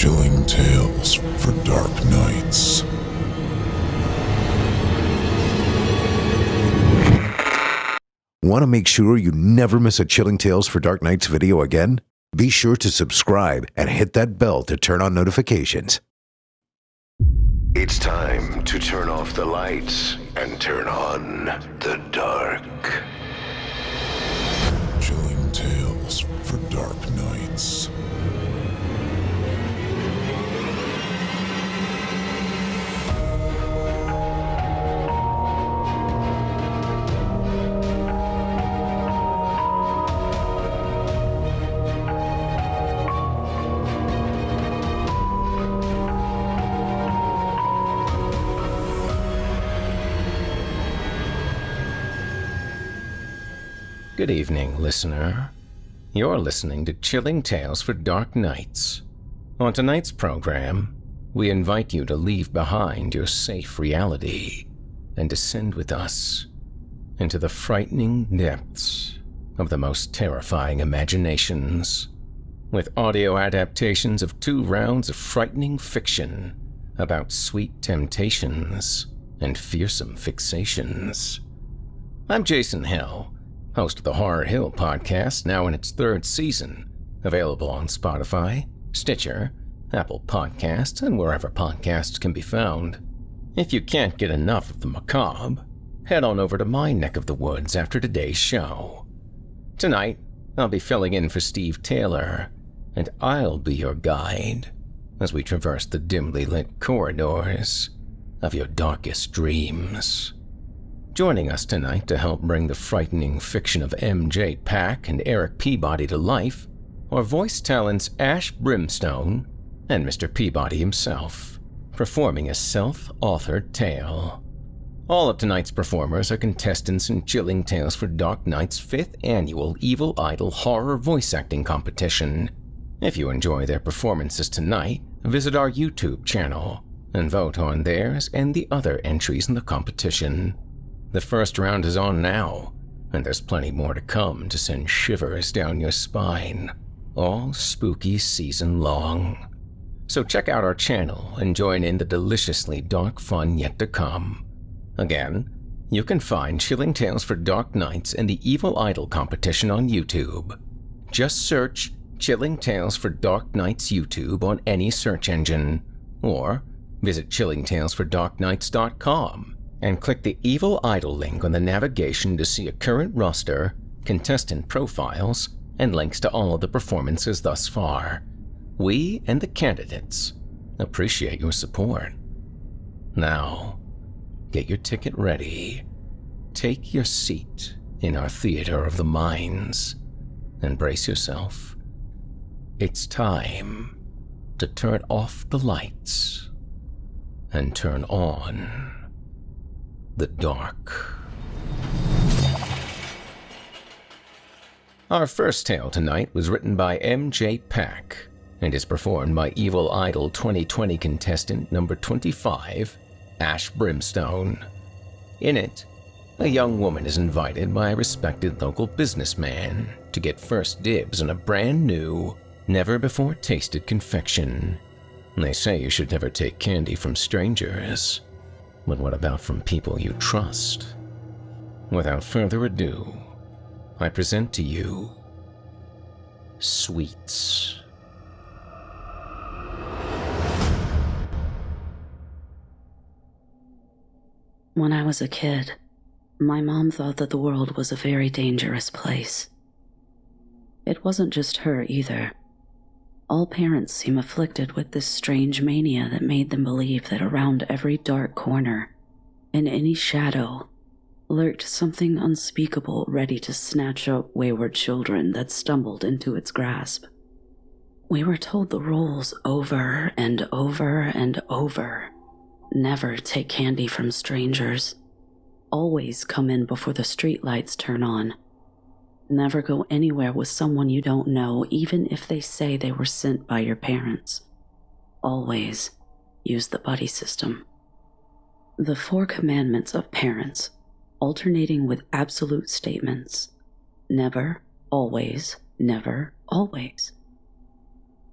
Chilling tales for dark nights. Want to make sure you never miss a Chilling Tales for Dark Nights video again? Be sure to subscribe and hit that bell to turn on notifications. It's time to turn off the lights and turn on the dark. Chilling tales for dark nights. Good evening, listener. You're listening to Chilling Tales for Dark Nights. On tonight's program, we invite you to leave behind your safe reality and descend with us into the frightening depths of the most terrifying imaginations, with audio adaptations of 2 rounds of frightening fiction about sweet temptations and fearsome fixations. I'm Jason Hill, host of the Horror Hill podcast, now in its 3rd season, available on Spotify, Stitcher, Apple Podcasts, and wherever podcasts can be found. If you can't get enough of the macabre, head on over to my neck of the woods after today's show. Tonight, I'll be filling in for Steve Taylor, and I'll be your guide as we traverse the dimly lit corridors of your darkest dreams. Joining us tonight to help bring the frightening fiction of M.J. Pack and Erik Peabody to life are voice talents Ash Brimstone and Mr. Peabody himself, performing a self-authored tale. All of tonight's performers are contestants in Chilling Tales for Dark Nights' 5th annual Evil Idol Horror Voice Acting Competition. If you enjoy their performances tonight, visit our YouTube channel and vote on theirs and the other entries in the competition. The first round is on now, and there's plenty more to come to send shivers down your spine, all spooky season long. So check out our channel and join in the deliciously dark fun yet to come. Again, you can find Chilling Tales for Dark Nights and the Evil Idol competition on YouTube. Just search Chilling Tales for Dark Nights YouTube on any search engine, or visit chillingtalesfordarknights.com. and click the Evil Idol link on the navigation to see a current roster, contestant profiles, and links to all of the performances thus far. We and the candidates appreciate your support. Now, get your ticket ready, take your seat in our theater of the minds, and brace yourself. It's time to turn off the lights and turn on the dark. Our first tale tonight was written by M.J. Pack and is performed by Evil Idol 2020 contestant number 25, Ash Brimstone. In it, a young woman is invited by a respected local businessman to get first dibs on a brand new, never-before-tasted confection. They say you should never take candy from strangers. But what about from people you trust? Without further ado, I present to you Sweets. When I was a kid, my mom thought that the world was a very dangerous place. It wasn't just her either. All parents seem afflicted with this strange mania that made them believe that around every dark corner, in any shadow, lurked something unspeakable ready to snatch up wayward children that stumbled into its grasp. We were told the rules over and over and over. Never take candy from strangers. Always come in before the streetlights turn on. Never go anywhere with someone you don't know, even if they say they were sent by your parents. Always use the buddy system. The 4 commandments of parents, alternating with absolute statements. Never, always, never, always.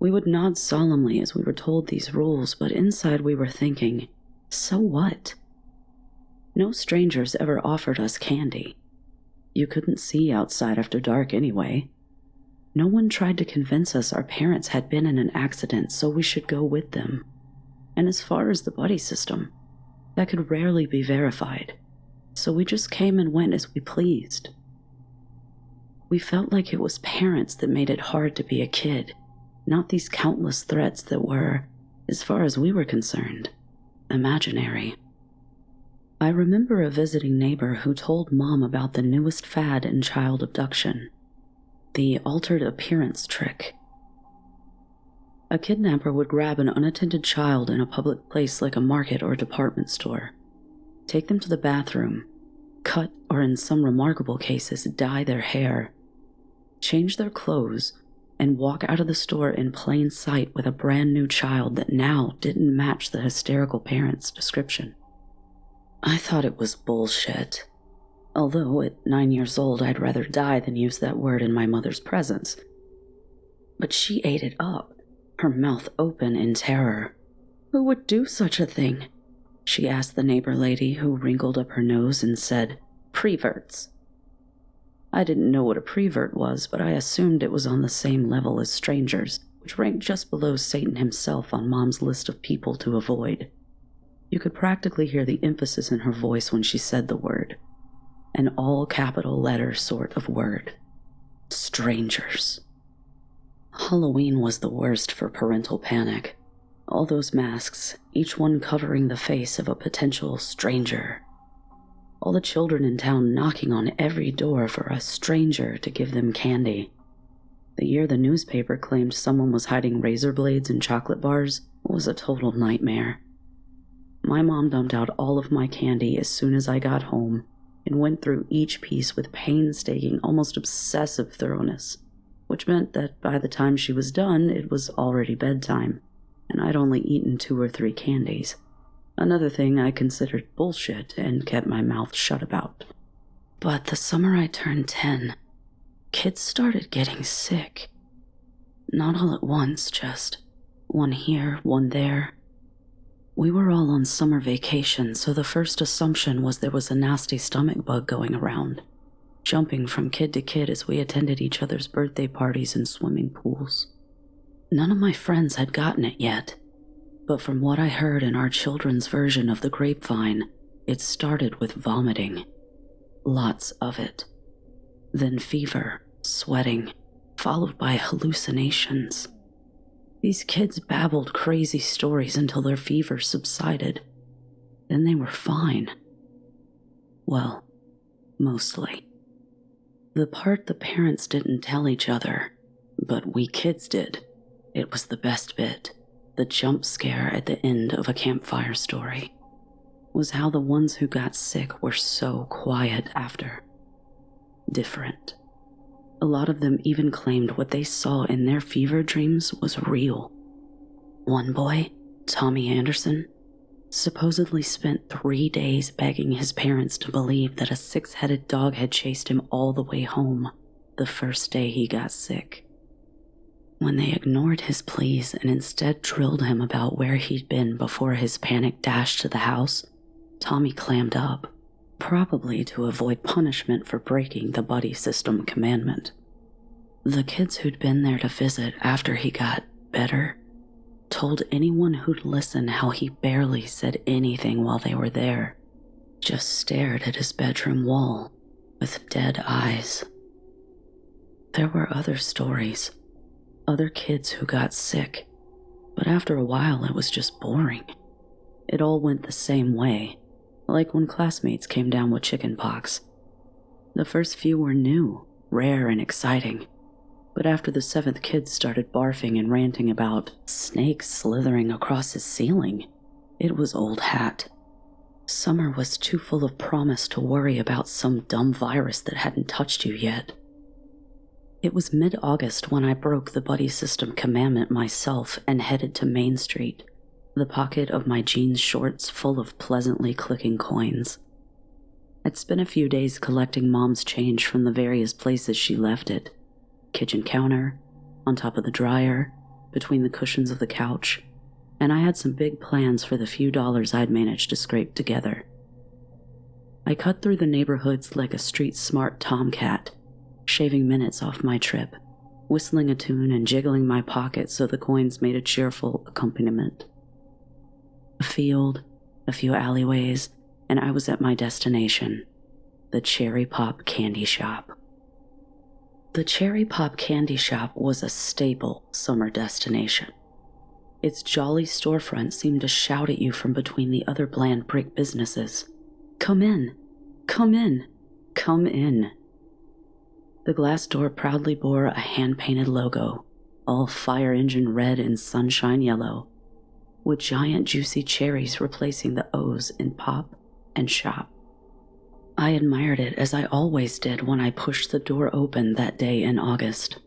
We would nod solemnly as we were told these rules, but inside we were thinking, so what? No strangers ever offered us candy. You couldn't see outside after dark anyway. No one tried to convince us our parents had been in an accident, so we should go with them. And as far as the buddy system, that could rarely be verified, so we just came and went as we pleased. We felt like it was parents that made it hard to be a kid, not these countless threats that were, as far as we were concerned, imaginary. I remember a visiting neighbor who told Mom about the newest fad in child abduction, the altered appearance trick. A kidnapper would grab an unattended child in a public place like a market or department store, take them to the bathroom, cut or in some remarkable cases dye their hair, change their clothes, and walk out of the store in plain sight with a brand new child that now didn't match the hysterical parent's description. I thought it was bullshit. Although at 9 years old I'd rather die than use that word in my mother's presence. But she ate it up, her mouth open in terror. Who would do such a thing? She asked the neighbor lady, who wrinkled up her nose and said, "Preverts." I didn't know what a prevert was, but I assumed it was on the same level as strangers, which ranked just below Satan himself on Mom's list of people to avoid. You could practically hear the emphasis in her voice when she said the word. An all-capital letter sort of word. Strangers. Halloween was the worst for parental panic. All those masks, each one covering the face of a potential stranger. All the children in town knocking on every door for a stranger to give them candy. The year the newspaper claimed someone was hiding razor blades in chocolate bars was a total nightmare. My mom dumped out all of my candy as soon as I got home and went through each piece with painstaking, almost obsessive thoroughness, which meant that by the time she was done, it was already bedtime, and I'd only eaten 2 or 3 candies. Another thing I considered bullshit and kept my mouth shut about. But the summer I turned 10, kids started getting sick. Not all at once, just one here, one there. We were all on summer vacation, so the first assumption was there was a nasty stomach bug going around, jumping from kid to kid as we attended each other's birthday parties and swimming pools. None of my friends had gotten it yet, but from what I heard in our children's version of the grapevine, it started with vomiting. Lots of it. Then fever, sweating, followed by hallucinations. These kids babbled crazy stories until their fever subsided. Then they were fine. Well, mostly. The part the parents didn't tell each other, but we kids did, it was the best bit, the jump scare at the end of a campfire story, was how the ones who got sick were so quiet after. Different. A lot of them even claimed what they saw in their fever dreams was real. One boy, Tommy Anderson, supposedly spent 3 days begging his parents to believe that a 6-headed dog had chased him all the way home the first day he got sick. When they ignored his pleas and instead drilled him about where he'd been before his panic dash to the house, Tommy clammed up. Probably to avoid punishment for breaking the buddy system commandment. The kids who'd been there to visit after he got better told anyone who'd listen how he barely said anything while they were there, just stared at his bedroom wall with dead eyes. There were other stories, other kids who got sick, but after a while it was just boring. It all went the same way. Like when classmates came down with chicken pox. The first few were new, rare, and exciting. But after the 7th kid started barfing and ranting about snakes slithering across his ceiling, it was old hat. Summer was too full of promise to worry about some dumb virus that hadn't touched you yet. It was mid-August when I broke the buddy system commandment myself and headed to Main Street, the pocket of my jeans shorts full of pleasantly clicking coins. I'd spent a few days collecting Mom's change from the various places she left it. Kitchen counter, on top of the dryer, between the cushions of the couch, and I had some big plans for the few dollars I'd managed to scrape together. I cut through the neighborhoods like a street-smart tomcat, shaving minutes off my trip, whistling a tune and jiggling my pockets so the coins made a cheerful accompaniment. A field, a few alleyways, and I was at my destination, the Cherry Pop Candy Shop. The Cherry Pop Candy Shop was a staple summer destination. Its jolly storefront seemed to shout at you from between the other bland brick businesses. Come in, come in, come in. The glass door proudly bore a hand-painted logo, all fire engine red and sunshine yellow, with giant juicy cherries replacing the O's in pop and shop. I admired it as I always did when I pushed the door open that day in August,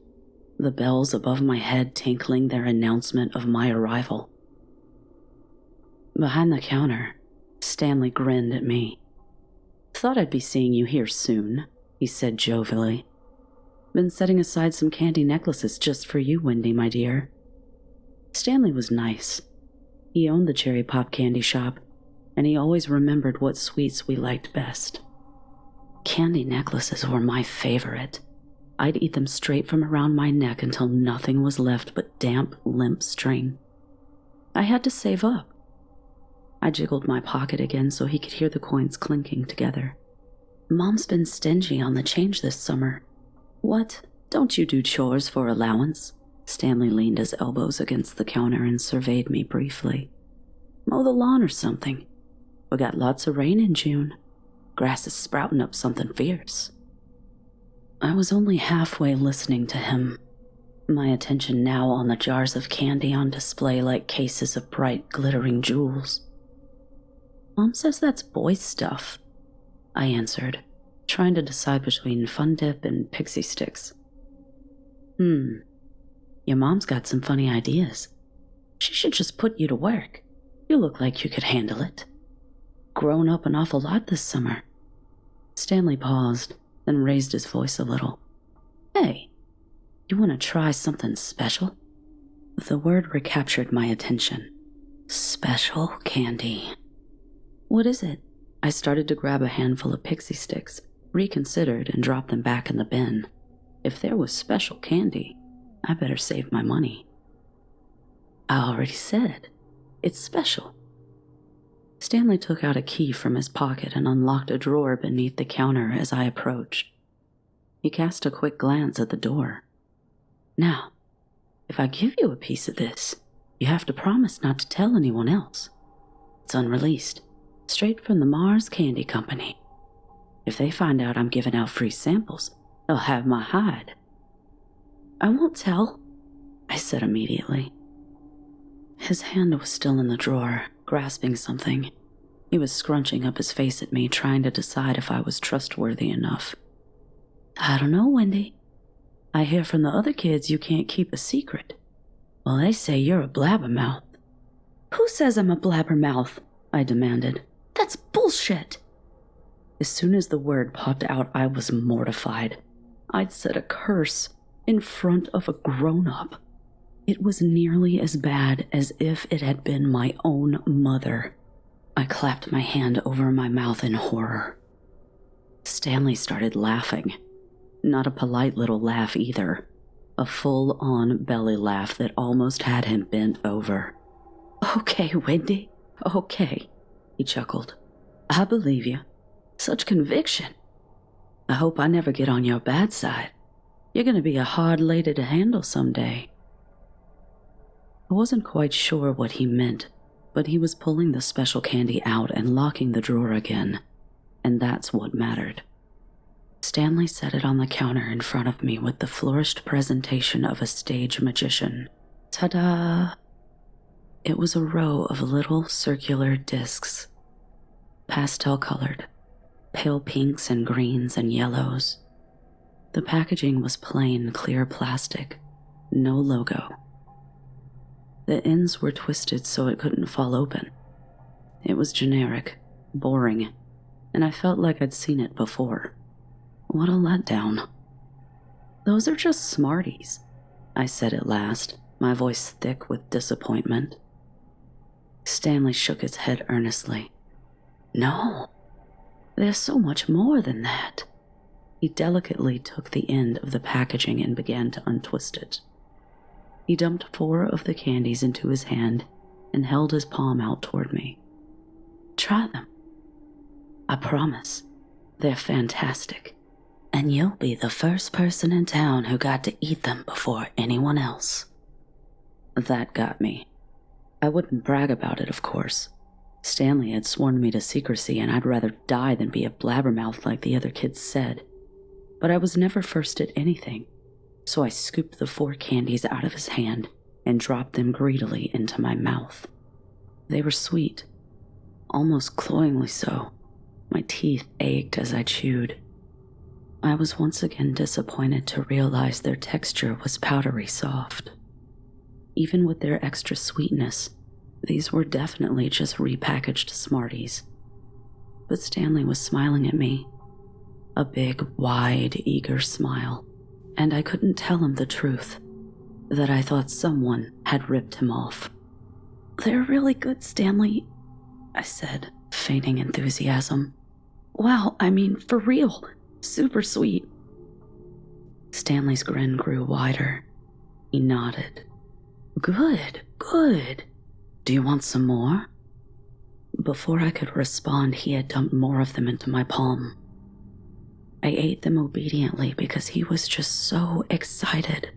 the bells above my head tinkling their announcement of my arrival. Behind the counter, Stanley grinned at me. "Thought I'd be seeing you here soon," he said jovially. "Been setting aside some candy necklaces just for you, Wendy, my dear." Stanley was nice. He owned the Cherry Pop Candy Shop, and he always remembered what sweets we liked best. Candy necklaces were my favorite. I'd eat them straight from around my neck until nothing was left but damp, limp string. I had to save up. I jiggled my pocket again so he could hear the coins clinking together. "Mom's been stingy on the change this summer." "What? Don't you do chores for allowance?" Stanley leaned his elbows against the counter and surveyed me briefly. "Mow the lawn or something. We got lots of rain in June. Grass is sprouting up something fierce." I was only halfway listening to him, my attention now on the jars of candy on display like cases of bright, glittering jewels. "Mom says that's boy stuff," I answered, trying to decide between Fun Dip and Pixie Sticks. Your mom's got some funny ideas. She should just put you to work. You look like you could handle it. Grown up an awful lot this summer." Stanley paused, then raised his voice a little. "Hey, you want to try something special?" The word recaptured my attention. Special candy. "What is it?" I started to grab a handful of Pixie Sticks, reconsidered, and dropped them back in the bin. If there was special candy, I better save my money. "I already said, it's special." Stanley took out a key from his pocket and unlocked a drawer beneath the counter as I approached. He cast a quick glance at the door. "Now, if I give you a piece of this, you have to promise not to tell anyone else. It's unreleased, straight from the Mars Candy Company. If they find out I'm giving out free samples, they'll have my hide." "I won't tell," I said immediately. His hand was still in the drawer, grasping something. He was scrunching up his face at me, trying to decide if I was trustworthy enough. "I don't know, Wendy. I hear from the other kids you can't keep a secret. Well, they say you're a blabbermouth." "Who says I'm a blabbermouth?" I demanded. "That's bullshit." As soon as the word popped out, I was mortified. I'd said a curse in front of a grown-up. It was nearly as bad as if it had been my own mother. I clapped my hand over my mouth in horror. Stanley started laughing. Not a polite little laugh either. A full-on belly laugh that almost had him bent over. "Okay, Wendy, okay," he chuckled. "I believe you. Such conviction. I hope I never get on your bad side. You're going to be a hard lady to handle someday." I wasn't quite sure what he meant, but he was pulling the special candy out and locking the drawer again, and that's what mattered. Stanley set it on the counter in front of me with the flourished presentation of a stage magician. Ta-da! It was a row of little circular discs, pastel-colored, pale pinks and greens and yellows. The packaging was plain, clear plastic, no logo. The ends were twisted so it couldn't fall open. It was generic, boring, and I felt like I'd seen it before. What a letdown. "Those are just Smarties," I said at last, my voice thick with disappointment. Stanley shook his head earnestly. No, there's so much more than that. He delicately took the end of the packaging and began to untwist it. He dumped 4 of the candies into his hand and held his palm out toward me. Try them. I promise, they're fantastic, and you'll be the first person in town who got to eat them before anyone else. That got me. I wouldn't brag about it, of course. Stanley had sworn me to secrecy, and I'd rather die than be a blabbermouth like the other kids said. But I was never first at anything, so I scooped the 4 candies out of his hand and dropped them greedily into my mouth. They were sweet, almost cloyingly so. My teeth ached as I chewed. I was once again disappointed to realize their texture was powdery soft. Even with their extra sweetness, these were definitely just repackaged Smarties. But Stanley was smiling at me. A big, wide, eager smile. And I couldn't tell him the truth, that I thought someone had ripped him off. They're really good, Stanley, I said, feigning enthusiasm. Wow, I mean, for real, super sweet. Stanley's grin grew wider. He nodded. Good, good. Do you want some more? Before I could respond, he had dumped more of them into my palm. I ate them obediently because he was just so excited,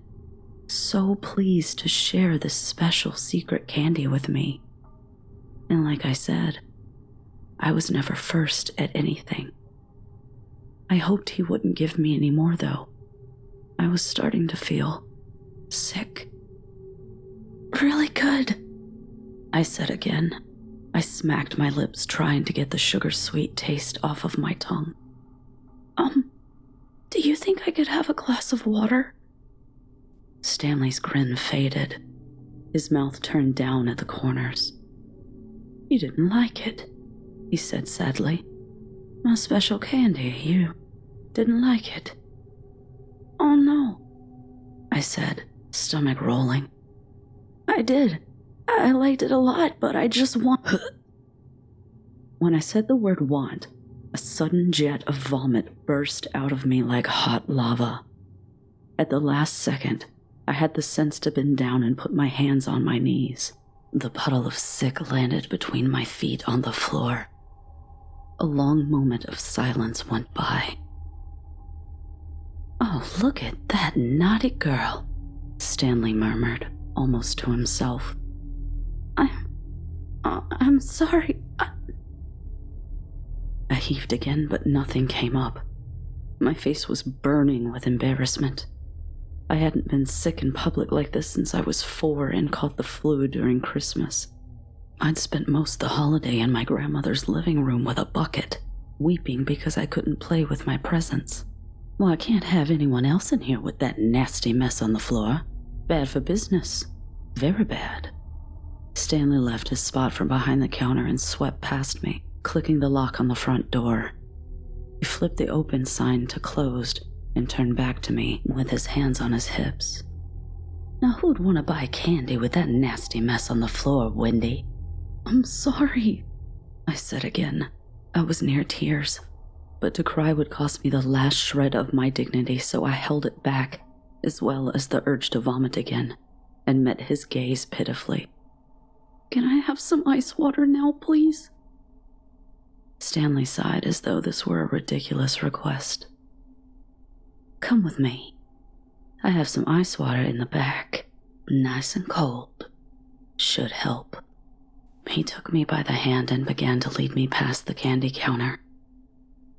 so pleased to share this special secret candy with me. And like I said, I was never first at anything. I hoped he wouldn't give me any more, though. I was starting to feel sick. Really good, I said again. I smacked my lips, trying to get the sugar-sweet taste off of my tongue. Do you think I could have a glass of water? Stanley's grin faded. His mouth turned down at the corners. You didn't like it, he said sadly. My special candy, you didn't like it. Oh no, I said, stomach rolling. I did. I liked it a lot, but I just want... When I said the word want, a sudden jet of vomit burst out of me like hot lava. At the last second, I had the sense to bend down and put my hands on my knees. The puddle of sick landed between my feet on the floor. A long moment of silence went by. Oh, look at that naughty girl, Stanley murmured, almost to himself. I'm sorry. I heaved again, but nothing came up. My face was burning with embarrassment. I hadn't been sick in public like this since I was 4 and caught the flu during Christmas. I'd spent most of the holiday in my grandmother's living room with a bucket, weeping because I couldn't play with my presents. Well, I can't have anyone else in here with that nasty mess on the floor. Bad for business. Very bad. Stanley left his spot from behind the counter and swept past me, clicking the lock on the front door. He flipped the open sign to closed and turned back to me with his hands on his hips. Now who'd want to buy candy with that nasty mess on the floor, Wendy? I'm sorry, I said again. I was near tears, but to cry would cost me the last shred of my dignity, so I held it back, as well as the urge to vomit again, and met his gaze pitifully. Can I have some ice water now, please? Stanley sighed as though this were a ridiculous request. Come with me. I have some ice water in the back, nice and cold. Should help. He took me by the hand and began to lead me past the candy counter.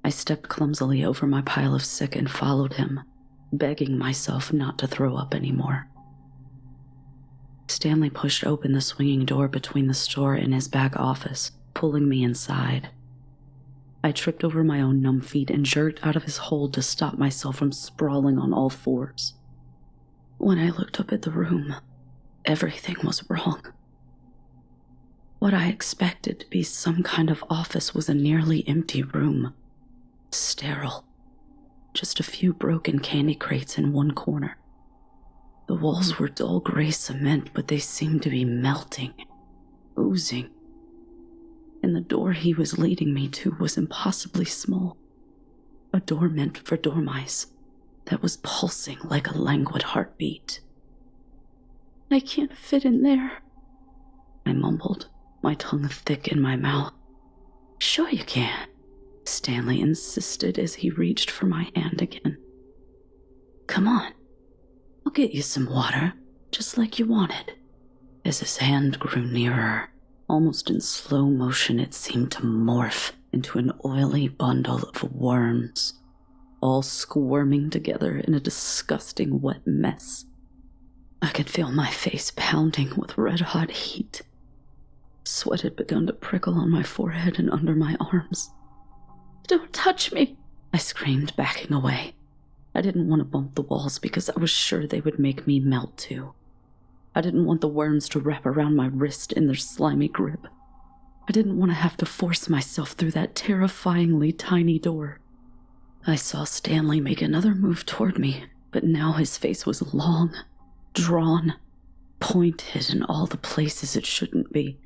I stepped clumsily over my pile of sick and followed him, begging myself not to throw up anymore. Stanley pushed open the swinging door between the store and his back office, pulling me inside. I tripped over my own numb feet and jerked out of his hold to stop myself from sprawling on all fours. When I looked up at the room, everything was wrong. What I expected to be some kind of office was a nearly empty room. Sterile. Just a few broken candy crates in one corner. The walls were dull gray cement, but they seemed to be melting, oozing. And the door he was leading me to was impossibly small. A door meant for dormice that was pulsing like a languid heartbeat. "I can't fit in there," I mumbled, my tongue thick in my mouth. "Sure you can," Stanley insisted as he reached for my hand again. "Come on, I'll get you some water, just like you wanted." As his hand grew nearer, almost in slow motion, it seemed to morph into an oily bundle of worms, all squirming together in a disgusting wet mess. I could feel my face pounding with red-hot heat. Sweat had begun to prickle on my forehead and under my arms. "Don't touch me," I screamed, backing away. I didn't want to bump the walls because I was sure they would make me melt too. I didn't want the worms to wrap around my wrist in their slimy grip. I didn't want to have to force myself through that terrifyingly tiny door. I saw Stanley make another move toward me, but now his face was long, drawn, pointed in all the places it shouldn't be.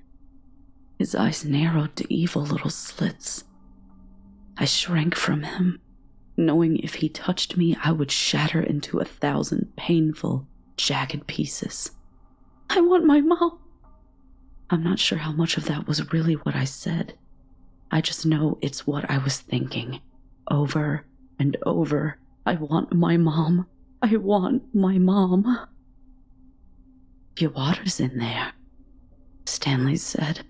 His eyes narrowed to evil little slits. I shrank from him, knowing if he touched me, I would shatter into 1,000 painful, jagged pieces. "I want my mom." I'm not sure how much of that was really what I said. I just know it's what I was thinking, over and over. "I want my mom. I want my mom." "Your water's in there," Stanley said,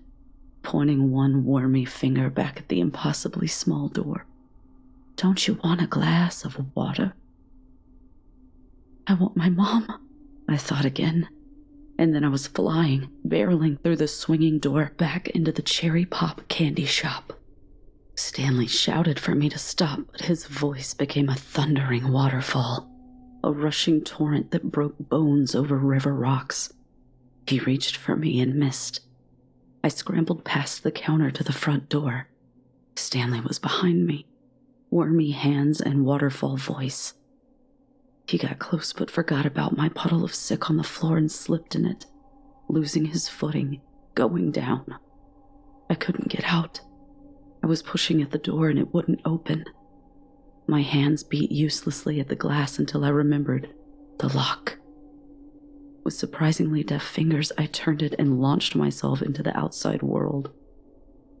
pointing one wormy finger back at the impossibly small door. "Don't you want a glass of water?" "I want my mom," I thought again, and then I was flying, barreling through the swinging door back into the cherry pop candy shop. Stanley shouted for me to stop, but his voice became a thundering waterfall, a rushing torrent that broke bones over river rocks. He reached for me and missed. I scrambled past the counter to the front door. Stanley was behind me, wormy hands and waterfall voice. He got close but forgot about my puddle of sick on the floor and slipped in it, losing his footing, going down. I couldn't get out. I was pushing at the door and it wouldn't open. My hands beat uselessly at the glass until I remembered the lock. With surprisingly deft fingers, I turned it and launched myself into the outside world.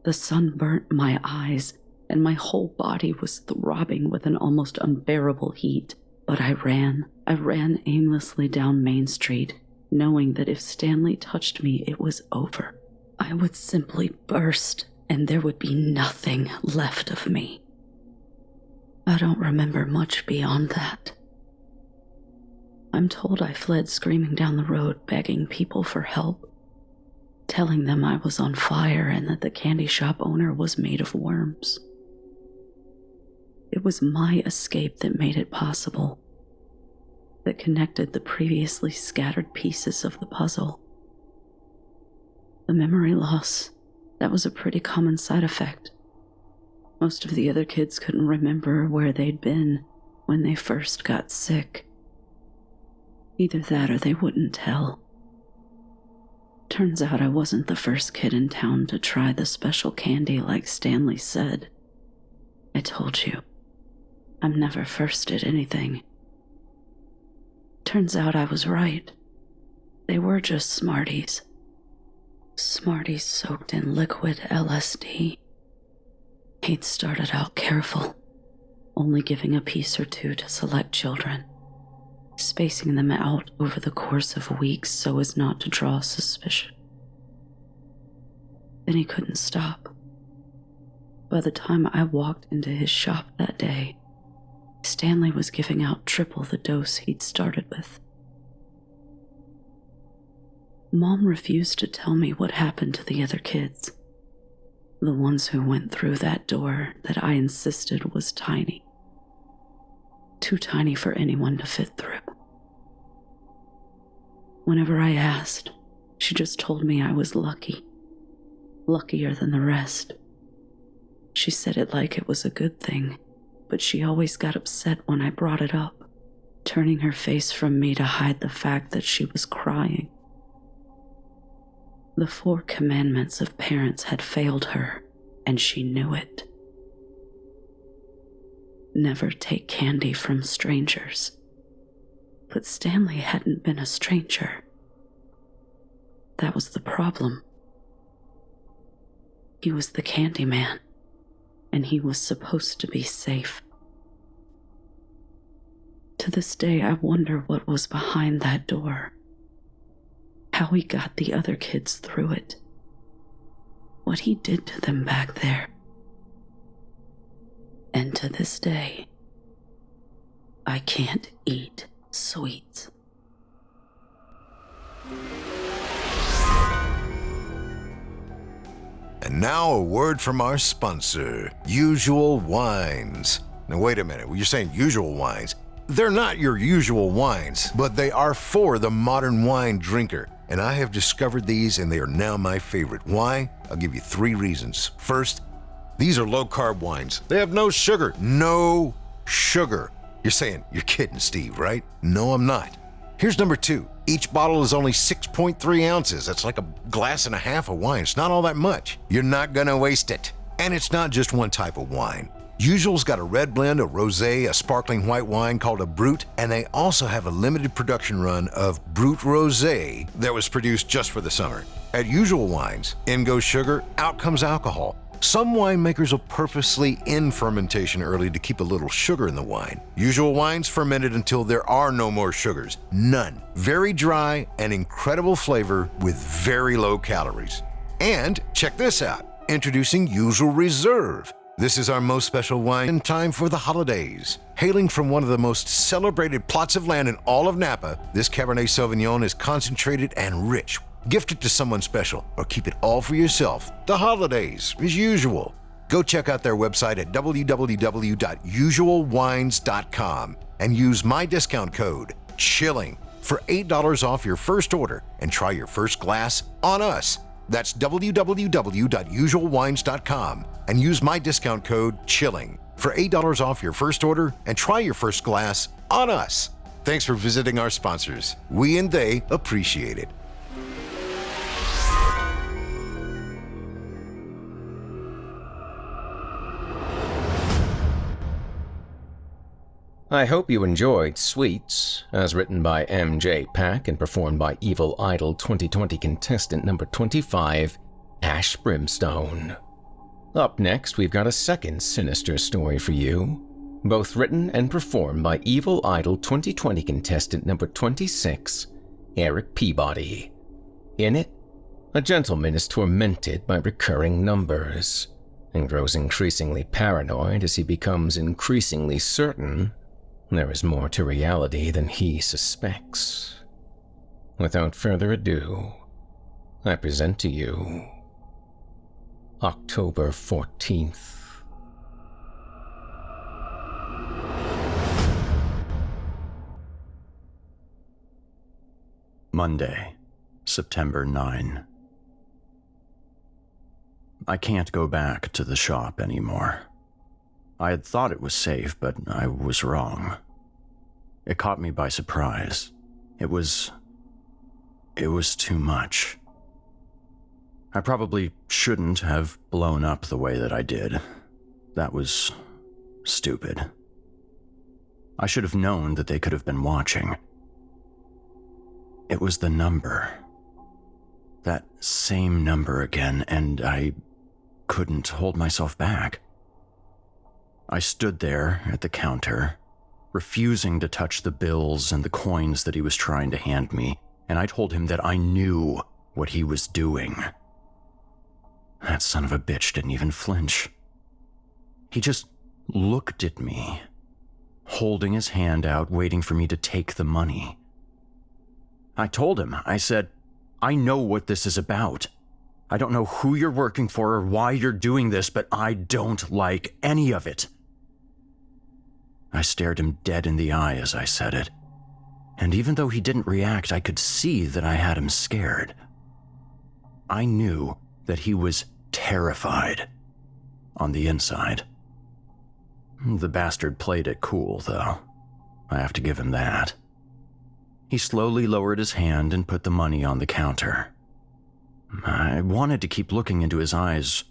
The sun burnt my eyes, and my whole body was throbbing with an almost unbearable heat. But I ran aimlessly down Main Street, knowing that if Stanley touched me, it was over. I would simply burst, and there would be nothing left of me. I don't remember much beyond that. I'm told I fled screaming down the road, begging people for help, telling them I was on fire and that the candy shop owner was made of worms. It was my escape that made it possible, that connected the previously scattered pieces of the puzzle. The memory loss, that was a pretty common side effect. Most of the other kids couldn't remember where they'd been when they first got sick. Either that or they wouldn't tell. Turns out I wasn't the first kid in town to try the special candy like Stanley said. I told you, I'm never first at anything. Turns out I was right. They were just Smarties. Smarties soaked in liquid LSD. He'd started out careful, only giving a piece or two to select children, spacing them out over the course of weeks so as not to draw suspicion. Then he couldn't stop. By the time I walked into his shop that day, Stanley was giving out triple the dose he'd started with. Mom refused to tell me what happened to the other kids, the ones who went through that door that I insisted was tiny. Too tiny for anyone to fit through. Whenever I asked, she just told me I was lucky, luckier than the rest. She said it like it was a good thing, but she always got upset when I brought it up. turning her face from me to hide the fact that she was crying. The 4 commandments of parents had failed her, and she knew it. Never take candy from strangers. But Stanley hadn't been a stranger. That was the problem. He was the candy man, and he was supposed to be safe. To this day, I wonder what was behind that door. How he got the other kids through it. What he did to them back there. And to this day, I can't eat sweets. And now a word from our sponsor, Usual Wines. Now wait a minute, you're saying usual wines. They're not your usual wines, but they are for the modern wine drinker. And I have discovered these and they are now my favorite. Why? I'll give you 3 reasons. First, these are low-carb wines. They have no sugar. No sugar. You're saying, you're kidding, Steve, right? No, I'm not. Here's number 2. Each bottle is only 6.3 ounces. That's like a glass and a half of wine. It's not all that much. You're not gonna waste it. And it's not just one type of wine. Usual's got a red blend, a rosé, a sparkling white wine called a Brut, and they also have a limited production run of Brut Rosé that was produced just for the summer. At Usual Wines, in goes sugar, out comes alcohol. Some winemakers will purposely end fermentation early to keep a little sugar in the wine. Usual Wines fermented until there are no more sugars. None. Very dry and incredible flavor with very low calories. And check this out. Introducing Usual Reserve. This is our most special wine in time for the holidays. Hailing from one of the most celebrated plots of land in all of Napa, this Cabernet Sauvignon is concentrated and rich. Gift it to someone special or keep it all for yourself. The holidays, as usual. Go check out their website at www.usualwines.com and use my discount code, CHILLING, for $8 off your first order and try your first glass on us. That's www.usualwines.com and use my discount code CHILLING for $8 off your first order and try your first glass on us. Thanks for visiting our sponsors. We and they appreciate it. I hope you enjoyed Sweets, as written by M.J. Pack and performed by Evil Idol 2020 contestant number 25, Ash Brimstone. Up next, we've got a second sinister story for you, both written and performed by Evil Idol 2020 contestant number 26, Erik Peabody. In it, a gentleman is tormented by recurring numbers and grows increasingly paranoid as he becomes increasingly certain there is more to reality than he suspects. Without further ado, I present to you October 14th. Monday, September 9. I can't go back to the shop anymore. I had thought it was safe, but I was wrong. It caught me by surprise. It was too much. I probably shouldn't have blown up the way that I did. That was stupid. I should have known that they could have been watching. It was the number. That same number again, and I couldn't hold myself back. I stood there at the counter, refusing to touch the bills and the coins that he was trying to hand me, and I told him that I knew what he was doing. That son of a bitch didn't even flinch. He just looked at me, holding his hand out, waiting for me to take the money. I told him, I said, I know what this is about. I don't know who you're working for or why you're doing this, but I don't like any of it. I stared him dead in the eye as I said it, and even though he didn't react, I could see that I had him scared. I knew that he was terrified on the inside. The bastard played it cool, though. I have to give him that. He slowly lowered his hand and put the money on the counter. I wanted to keep looking into his eyes,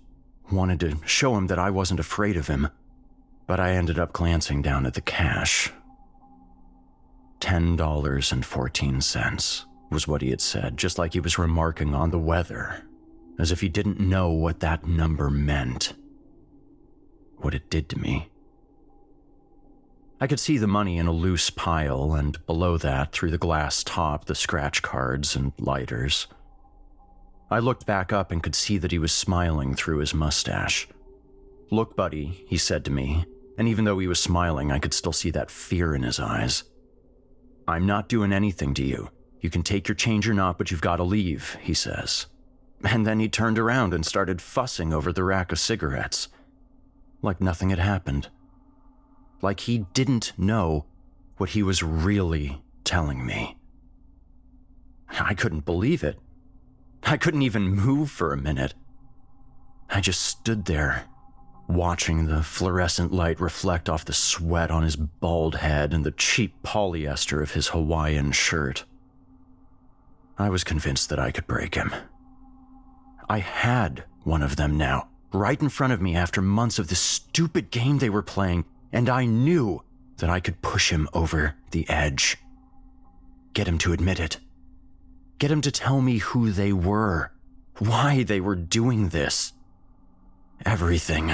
wanted to show him that I wasn't afraid of him, but I ended up glancing down at the cash. $10.14 was what he had said, just like he was remarking on the weather, as if he didn't know what that number meant, what it did to me. I could see the money in a loose pile, and below that, through the glass top, the scratch cards and lighters. I looked back up and could see that he was smiling through his mustache. "Look, buddy," he said to me, and even though he was smiling, I could still see that fear in his eyes. "I'm not doing anything to you. You can take your change or not, but you've got to leave," he says. And then he turned around and started fussing over the rack of cigarettes, like nothing had happened. Like he didn't know what he was really telling me. I couldn't believe it. I couldn't even move for a minute. I just stood there, watching the fluorescent light reflect off the sweat on his bald head and the cheap polyester of his Hawaiian shirt. I was convinced that I could break him. I had one of them now, right in front of me after months of this stupid game they were playing, and I knew that I could push him over the edge. Get him to admit it. Get him to tell me who they were, why they were doing this. Everything.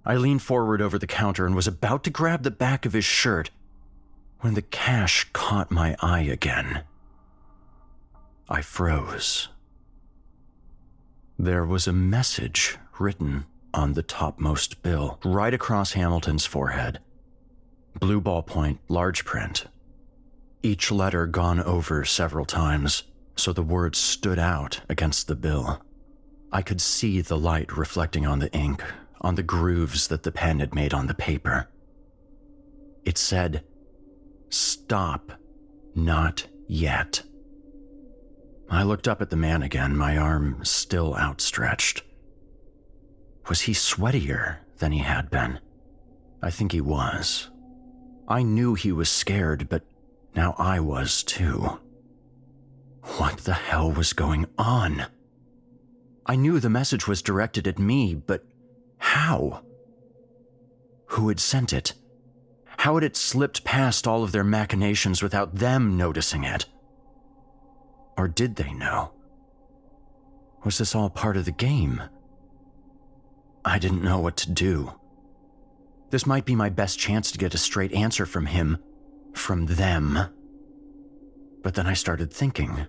I leaned forward over the counter and was about to grab the back of his shirt when the cash caught my eye again. I froze. There was a message written on the topmost bill, right across Hamilton's forehead. Blue ballpoint, large print. Each letter gone over several times, so the words stood out against the bill. I could see the light reflecting on the ink, on the grooves that the pen had made on the paper. It said, "Stop, not yet." I looked up at the man again, my arm still outstretched. Was he sweatier than he had been? I think he was. I knew he was scared, but now I was too. What the hell was going on? I knew the message was directed at me, but how? Who had sent it? How had it slipped past all of their machinations without them noticing it? Or did they know? Was this all part of the game? I didn't know what to do. This might be my best chance to get a straight answer from him, from them. But then I started thinking,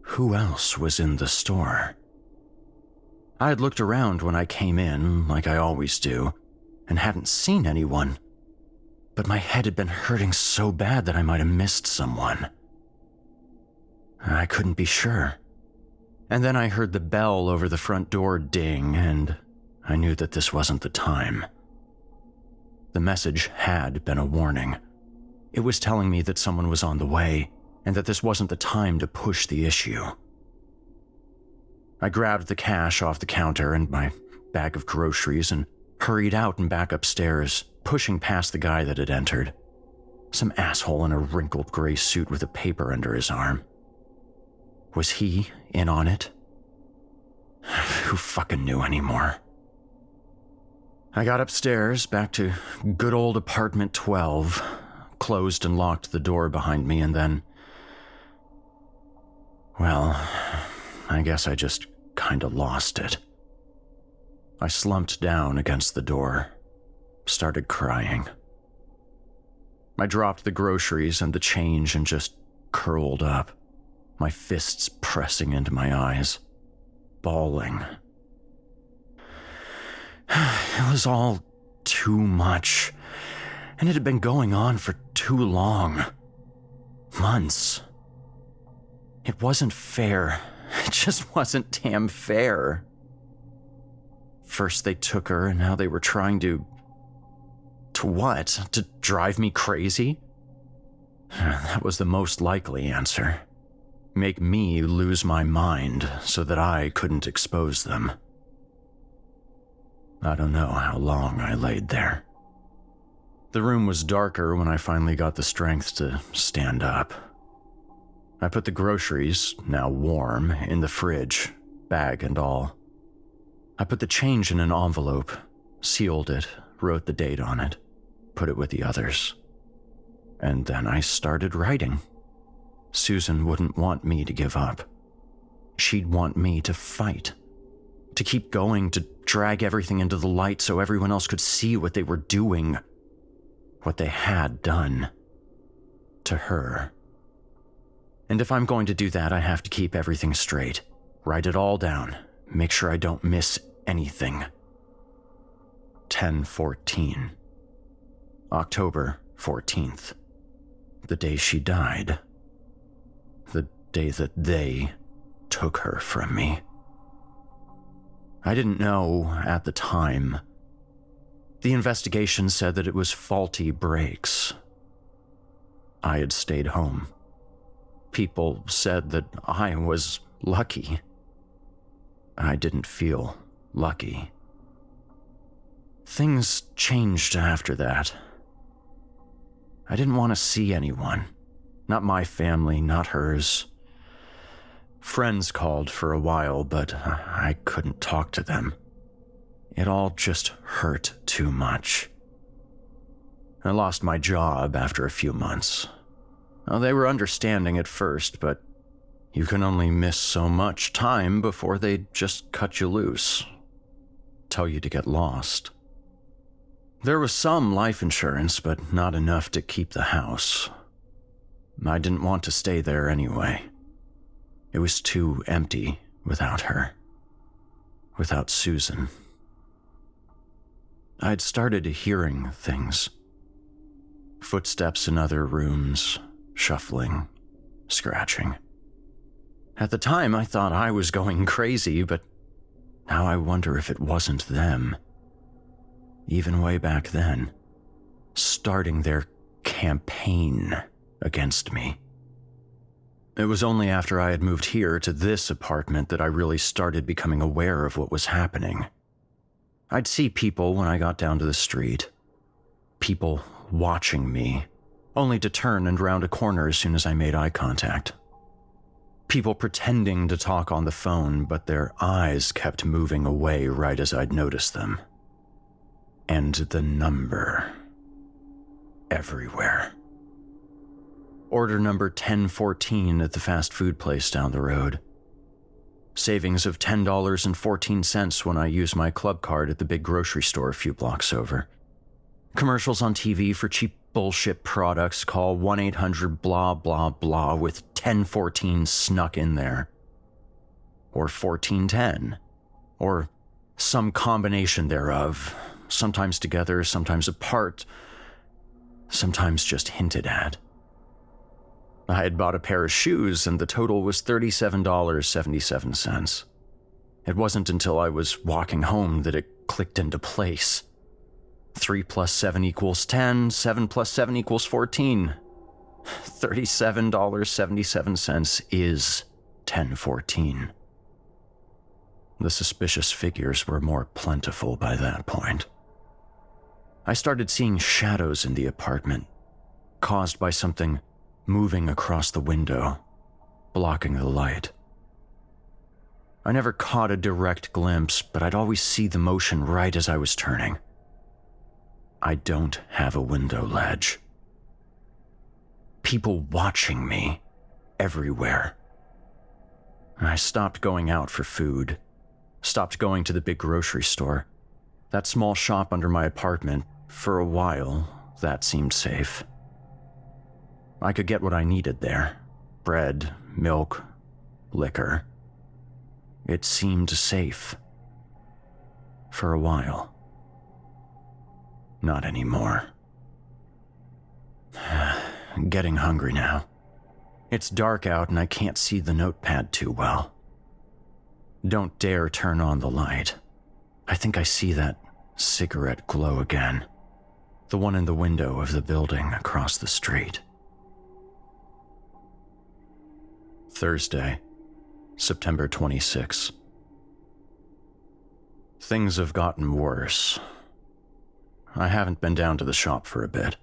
who else was in the store? I had looked around when I came in, like I always do, and hadn't seen anyone. But my head had been hurting so bad that I might have missed someone. I couldn't be sure. And then I heard the bell over the front door ding, and I knew that this wasn't the time. The message had been a warning. It was telling me that someone was on the way, and that this wasn't the time to push the issue. I grabbed the cash off the counter and my bag of groceries and hurried out and back upstairs, pushing past the guy that had entered. Some asshole in a wrinkled gray suit with a paper under his arm. Was he in on it? Who fucking knew anymore? I got upstairs, back to good old apartment 12, closed and locked the door behind me, and then... well, I guess I just kinda lost it. I slumped down against the door, started crying. I dropped the groceries and the change and just curled up, my fists pressing into my eyes, bawling. It was all too much, and it had been going on for too long. Months. It wasn't fair. It just wasn't damn fair. First they took her, and now they were trying to... to what? To drive me crazy? That was the most likely answer. Make me lose my mind so that I couldn't expose them. I don't know how long I laid there. The room was darker when I finally got the strength to stand up. I put the groceries, now warm, in the fridge, bag and all. I put the change in an envelope, sealed it, wrote the date on it, put it with the others. And then I started writing. Susan wouldn't want me to give up. She'd want me to fight, to keep going, to drag everything into the light so everyone else could see what they were doing, what they had done to her. And if I'm going to do that, I have to keep everything straight, write it all down, make sure I don't miss anything. 10/14. October 14th. The day she died. The day that they took her from me. I didn't know at the time. The investigation said that it was faulty brakes. I had stayed home. People said that I was lucky. I didn't feel lucky. Things changed after that. I didn't want to see anyone. Not my family, not hers. Friends called for a while, but I couldn't talk to them. It all just hurt too much. I lost my job after a few months. Well, they were understanding at first, but you can only miss so much time before they just cut you loose, tell you to get lost. There was some life insurance, but not enough to keep the house. I didn't want to stay there anyway. It was too empty without her, without Susan. I'd started hearing things. Footsteps in other rooms, shuffling, scratching. At the time, I thought I was going crazy, but now I wonder if it wasn't them. Even way back then, starting their campaign against me. It was only after I had moved here to this apartment that I really started becoming aware of what was happening. I'd see people when I got down to the street. People watching me, only to turn and round a corner as soon as I made eye contact. People pretending to talk on the phone, but their eyes kept moving away right as I'd noticed them. And the number. Everywhere. Order number 1014 at the fast food place down the road. Savings of $10.14 when I use my club card at the big grocery store a few blocks over. Commercials on TV for cheap bullshit products. Call 1-800 blah blah blah with 1014 snuck in there. Or 1410. Or some combination thereof. Sometimes together, sometimes apart. Sometimes just hinted at. I had bought a pair of shoes and the total was $37.77. It wasn't until I was walking home that it clicked into place. 3 + 7 = 10, 7 + 7 = 14. $37.77 is 1014. The suspicious figures were more plentiful by that point. I started seeing shadows in the apartment, caused by something moving across the window, blocking the light. I never caught a direct glimpse, but I'd always see the motion right as I was turning. I don't have a window ledge. People watching me everywhere. I stopped going out for food, stopped going to the big grocery store. That small shop under my apartment, for a while, that seemed safe. I could get what I needed there. Bread, milk, liquor. It seemed safe. For a while. Not anymore. Getting hungry now. It's dark out and I can't see the notepad too well. Don't dare turn on the light. I think I see that cigarette glow again. The one in the window of the building across the street. Thursday, September 26. Things have gotten worse. I haven't been down to the shop for a bit.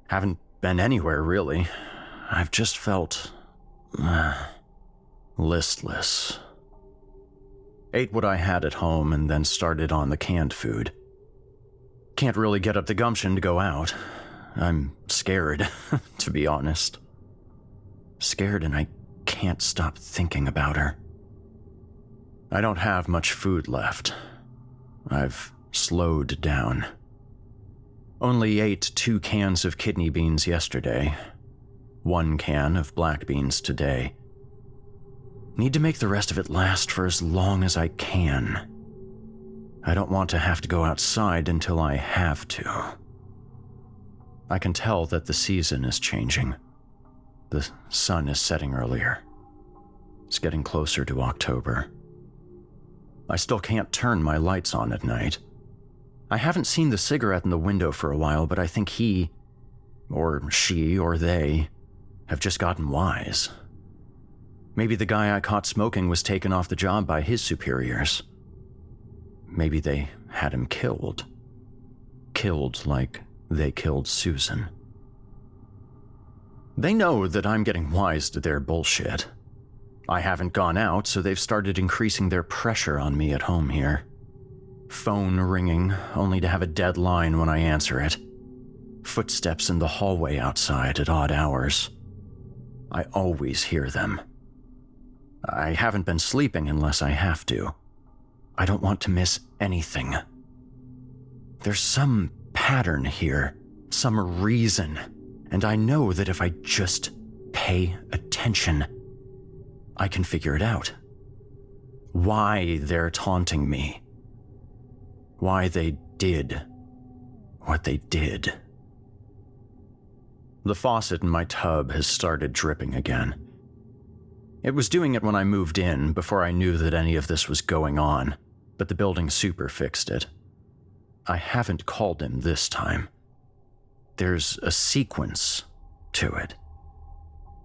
Haven't been anywhere, really. I've just felt listless. Ate what I had at home and then started on the canned food. Can't really get up the gumption to go out. I'm scared, to be honest. Scared, and I can't stop thinking about her. I don't have much food left. I've slowed down. Only ate 2 cans of kidney beans yesterday. 1 can of black beans today. Need to make the rest of it last for as long as I can. I don't want to have to go outside until I have to. I can tell that the season is changing. The sun is setting earlier. It's getting closer to October. I still can't turn my lights on at night. I haven't seen the cigarette in the window for a while, but I think he, or she, or they, have just gotten wise. Maybe the guy I caught smoking was taken off the job by his superiors. Maybe they had him killed. Killed like they killed Susan. They know that I'm getting wise to their bullshit. I haven't gone out, so they've started increasing their pressure on me at home here. Phone ringing, only to have a dead line when I answer it. Footsteps in the hallway outside at odd hours. I always hear them. I haven't been sleeping unless I have to. I don't want to miss anything. There's some pattern here, some reason, and I know that if I just pay attention, I can figure it out. Why they're taunting me. Why they did what they did. The faucet in my tub has started dripping again. It was doing it when I moved in, before I knew that any of this was going on, but the building super fixed it. I haven't called him this time. There's a sequence to it.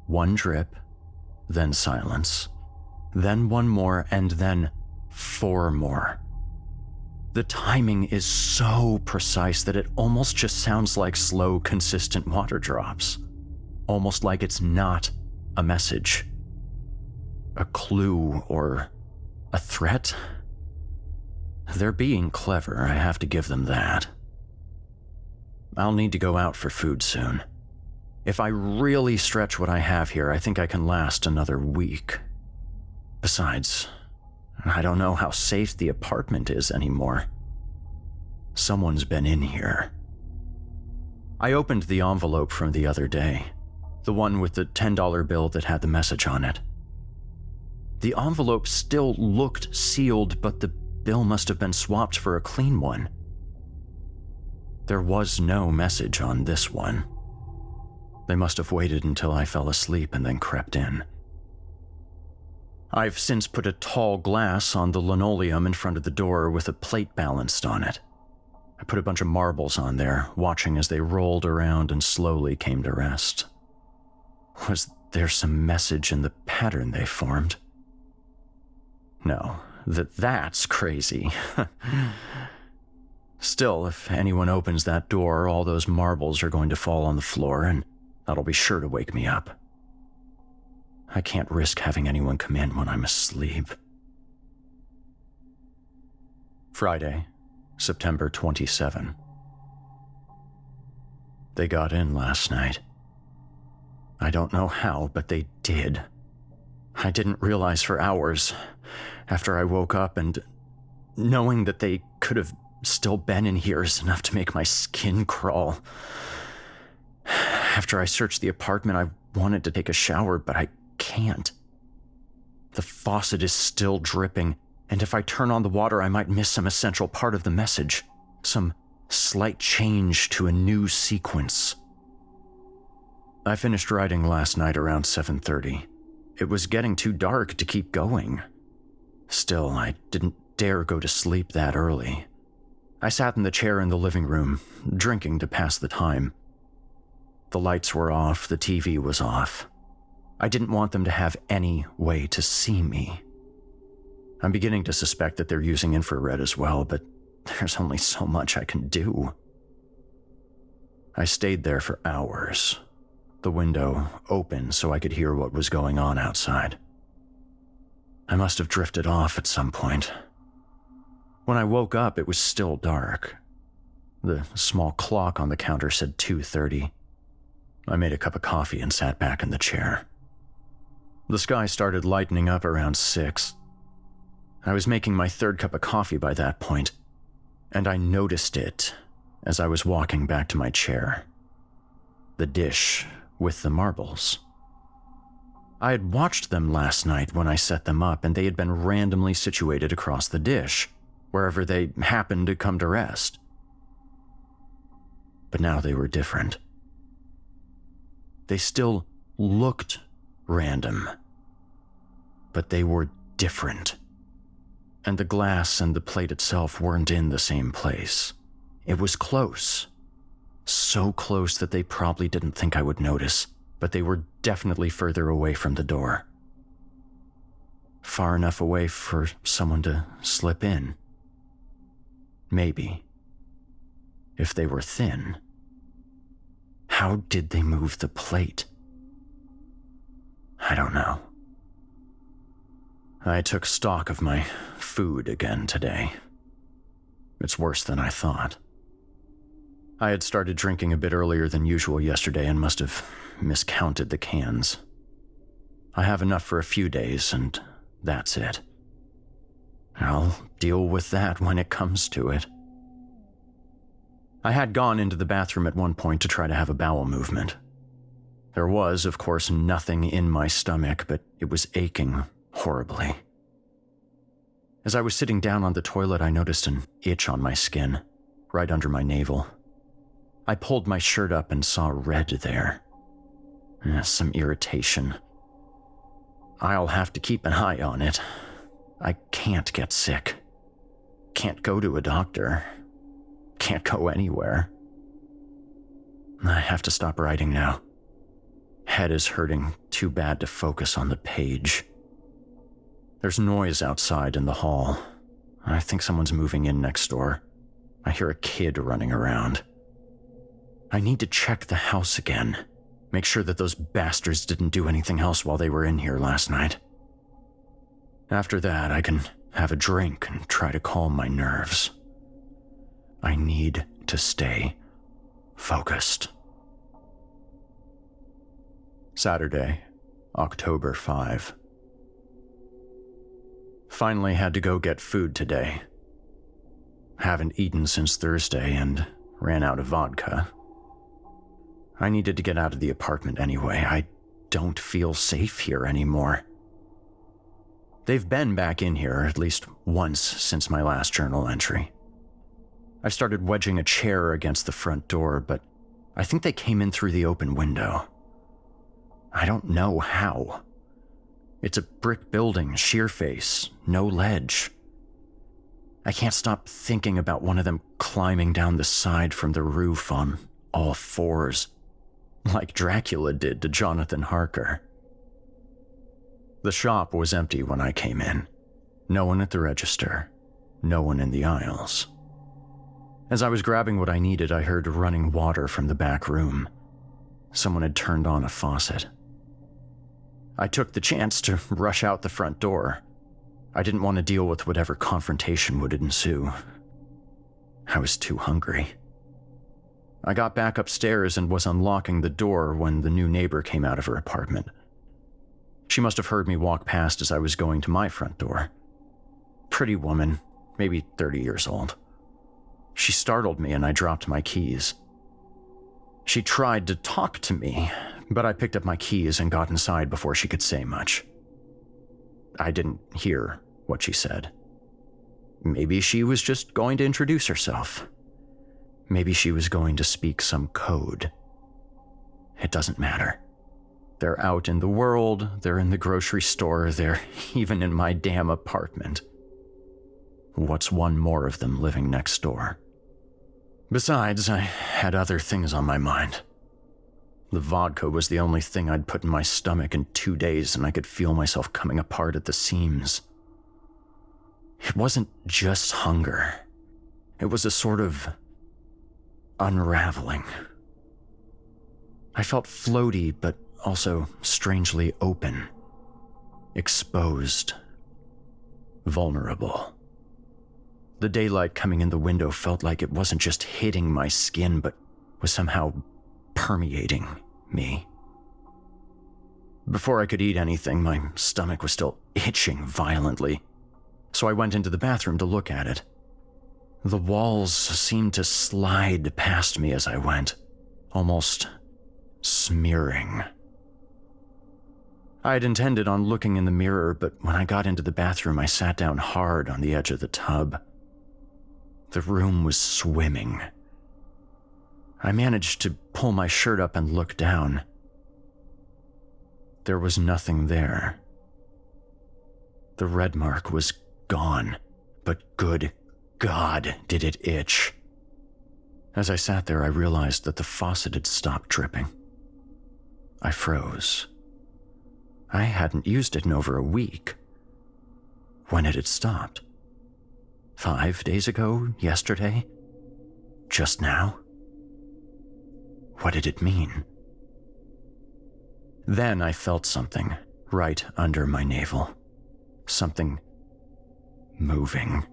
1 drip, then silence, then 1 more, and then 4 more. The timing is so precise that it almost just sounds like slow, consistent water drops. Almost like it's not a message. A clue or a threat? They're being clever, I have to give them that. I'll need to go out for food soon. If I really stretch what I have here, I think I can last another week. Besides, I don't know how safe the apartment is anymore. Someone's been in here. I opened the envelope from the other day, the one with the $10 bill that had the message on it. The envelope still looked sealed, but the bill must have been swapped for a clean one. There was no message on this one. They must have waited until I fell asleep and then crept in. I've since put a tall glass on the linoleum in front of the door with a plate balanced on it. I put a bunch of marbles on there, watching as they rolled around and slowly came to rest. Was there some message in the pattern they formed? No, that's crazy. Still, if anyone opens that door, all those marbles are going to fall on the floor, and that'll be sure to wake me up. I can't risk having anyone come in when I'm asleep. Friday, September 27. They got in last night. I don't know how, but they did. I didn't realize for hours after I woke up, and knowing that they could have still been in here is enough to make my skin crawl. After I searched the apartment, I wanted to take a shower, but I can't. The faucet is still dripping, and if I turn on the water, I might miss some essential part of the message, some slight change to a new sequence. I finished writing last night around 7:30. It was getting too dark to keep going. Still, I didn't dare go to sleep that early. I sat in the chair in the living room, drinking to pass the time. The lights were off, the TV was off. I didn't want them to have any way to see me. I'm beginning to suspect that they're using infrared as well, but there's only so much I can do. I stayed there for hours, the window open so I could hear what was going on outside. I must have drifted off at some point. When I woke up, it was still dark. The small clock on the counter said 2:30. I made a cup of coffee and sat back in the chair. The sky started lightening up around 6. I was making my third cup of coffee by that point, and I noticed it as I was walking back to my chair. The dish with the marbles. I had watched them last night when I set them up, and they had been randomly situated across the dish, wherever they happened to come to rest. But now they were different. They still looked random, but they were different. And the glass and the plate itself weren't in the same place. It was close. So close that they probably didn't think I would notice, but they were definitely further away from the door. Far enough away for someone to slip in. Maybe. If they were thin, how did they move the plate? I don't know. I took stock of my food again today. It's worse than I thought. I had started drinking a bit earlier than usual yesterday and must have miscounted the cans. I have enough for a few days, and that's it. I'll deal with that when it comes to it. I had gone into the bathroom at one point to try to have a bowel movement. There was, of course, nothing in my stomach, but it was aching horribly. As I was sitting down on the toilet, I noticed an itch on my skin, right under my navel. I pulled my shirt up and saw red there. Some irritation. I'll have to keep an eye on it. I can't get sick. Can't go to a doctor. Can't go anywhere. I have to stop writing now. Head is hurting too bad to focus on the page. There's noise outside in the hall. I think someone's moving in next door. I hear a kid running around. I need to check the house again. Make sure that those bastards didn't do anything else while they were in here last night. After that, I can have a drink and try to calm my nerves. I need to stay focused. Saturday, October 5. Finally had to go get food today. Haven't eaten since Thursday and ran out of vodka. I needed to get out of the apartment anyway. I don't feel safe here anymore. They've been back in here at least once since my last journal entry. I started wedging a chair against the front door, but I think they came in through the open window. I don't know how. It's a brick building, sheer face, no ledge. I can't stop thinking about one of them climbing down the side from the roof on all fours, like Dracula did to Jonathan Harker. The shop was empty when I came in. No one at the register, no one in the aisles. As I was grabbing what I needed, I heard running water from the back room. Someone had turned on a faucet. I took the chance to rush out the front door. I didn't want to deal with whatever confrontation would ensue. I was too hungry. I got back upstairs and was unlocking the door when the new neighbor came out of her apartment. She must have heard me walk past as I was going to my front door. Pretty woman, maybe 30 years old. She startled me and I dropped my keys. She tried to talk to me, but I picked up my keys and got inside before she could say much. I didn't hear what she said. Maybe she was just going to introduce herself. Maybe she was going to speak some code. It doesn't matter. They're out in the world, they're in the grocery store, they're even in my damn apartment. What's one more of them living next door? Besides, I had other things on my mind. The vodka was the only thing I'd put in my stomach in 2 days, and I could feel myself coming apart at the seams. It wasn't just hunger. It was a sort of unraveling, I felt floaty, but also strangely open, exposed, vulnerable. The daylight coming in the window felt like it wasn't just hitting my skin, but was somehow permeating me. Before I could eat anything, my stomach was still itching violently, so I went into the bathroom to look at it. The walls seemed to slide past me as I went, almost smearing. I had intended on looking in the mirror, but when I got into the bathroom, I sat down hard on the edge of the tub. The room was swimming. I managed to pull my shirt up and look down. There was nothing there. The red mark was gone, but good God, did it itch. As I sat there, I realized that the faucet had stopped dripping. I froze. I hadn't used it in over a week. When had it stopped? 5 days ago? Yesterday? Just now? What did it mean? Then I felt something right under my navel. Something moving.